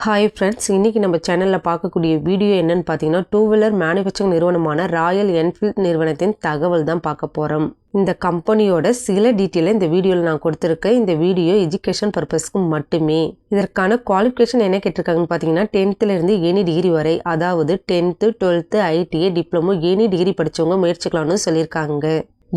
Hi friends, இன்றைக்கி நம்ம சேனலில் பார்க்கக்கூடிய வீடியோ என்னன்னு பார்த்தீங்கன்னா, டூ வீலர் மேனுஃபேக்சரிங் நிறுவனமான ராயல் என்ஃபீல்ட் நிறுவனத்தின் தகவல் தான் பார்க்க போகிறோம். இந்த கம்பெனியோட சில டீட்டெயிலை இந்த வீடியோவில் நான் கொடுத்துருக்கேன். இந்த வீடியோ எஜுகேஷன் பர்பஸ்க்கு மட்டுமே. இதற்கான குவாலிஃபிகேஷன் என்ன கேட்டிருக்காங்கன்னு பார்த்தீங்கன்னா, 10th எனி டிகிரி வரை, அதாவது 10th 12th ITI diploma any degree படித்தவங்க முயற்சிக்கலாம்னு சொல்லியிருக்காங்க.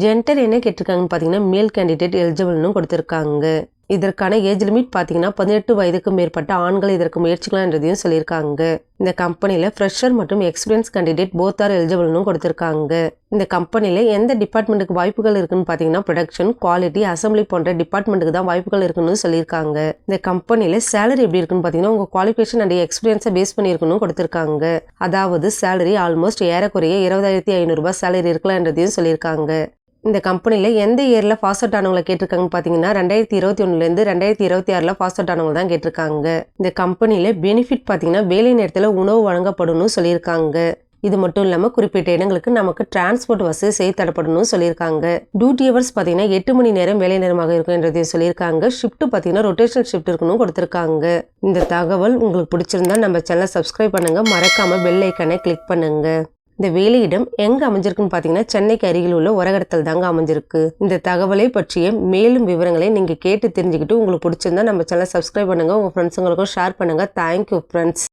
ஜென்டர் என்ன கேட்டிருக்காங்கன்னு பார்த்தீங்கன்னா, மேல் கேண்டிடேட் எலிஜிபிள்னு கொடுத்துருக்காங்க. இதற்கான ஏஜ் லிமிட் பார்த்தீங்கன்னா 18 வயதுக்கு மேற்பட்ட ஆண்கள் இதற்கு முயற்சிக்கலாம்ன்றதையும் சொல்லியிருக்காங்க. இந்த கம்பெனியில் ஃப்ரெஷர் மற்றும் எக்ஸ்பீரியன்ஸ் கேண்டிடேட் போத் ஆர் எலிஜிபிள்னு கொடுத்துருக்காங்க. இந்த கம்பெனியில் எந்த டிபார்ட்மெண்ட்டுக்கு வாய்ப்புகள் இருக்குன்னு பார்த்தீங்கன்னா, ப்ரொடக்ஷன், குவாலிட்டி, அசம்பிளி போன்ற டிபார்ட்மெண்ட்டுக்கு தான் வாய்ப்புகள் இருக்குன்னு சொல்லியிருக்காங்க. இந்த கம்பெனியில் சேலரி எப்படி இருக்குன்னு பார்த்தீங்கன்னா, உங்கள் குவாலிஃபிகேஷன் அண்ட் எக்ஸ்பீரியன்ஸை பேஸ் பண்ணியிருக்கணும் கொடுத்துருக்காங்க. அதாவது சேலரி ஆல்மோஸ்ட் ஏறக்குறைய 20,500 ரூபாய் சேலரி இருக்கலாம்ன்றதையும் சொல்லியிருக்காங்க. இந்த கம்பெனியில் எந்த இயரில் பாஸ் அவுட் ஆனவங்களை கேட்டிருக்காங்கன்னு பார்த்தீங்கன்னா, 2021 2026 பாஸ் அவுட் ஆனவங்க தான் கேட்டிருக்காங்க. இந்த கம்பெனியில் பெனிஃபிட் பார்த்தீங்கன்னா, வேலை நேரத்தில் உணவு வழங்கப்படணும்னு சொல்லியிருக்காங்க. இது மட்டும் இல்லாமல் குறிப்பிட்ட இடங்களுக்கு நமக்கு டிரான்ஸ்போர்ட் வசதி செய்து தரப்படணும்னு சொல்லியிருக்காங்க. டியூட்டி ஹவர்ஸ் பார்த்தீங்கன்னா 8 மணி நேரம் வேலை நேரமாக இருக்கும் என்றதையும் சொல்லியிருக்காங்க. ஷிஃப்ட் பார்த்தீங்கன்னா ரொட்டேஷனல் ஷிஃப்ட் இருக்கணும் கொடுத்துருக்காங்க. இந்த தகவல் உங்களுக்கு பிடிச்சிருந்தா நம்ம சேனலை சப்ஸ்கிரைப் பண்ணுங்கள், மறக்காமல் பெல் ஐக்கானை கிளிக் பண்ணுங்கள். இந்த வேலையிடம் எங்கே அமைஞ்சிருக்குன்னு பார்த்தீங்கன்னா, சென்னைக்கு அருகில் உள்ள ஒரகடத்தில் தாங்க அமைஞ்சிருக்கு. இந்த தகவலை பற்றிய மேலும் விவரங்களை நீங்கள் கேட்டு தெரிஞ்சுக்கிட்டு உங்களுக்கு பிடிச்சிருந்தா நம்ம சேனலை சப்ஸ்கிரைப் பண்ணுங்கள், உங்கள் ஃப்ரெண்ட்ஸுங்களுக்கும் ஷேர் பண்ணுங்கள். Thank you friends.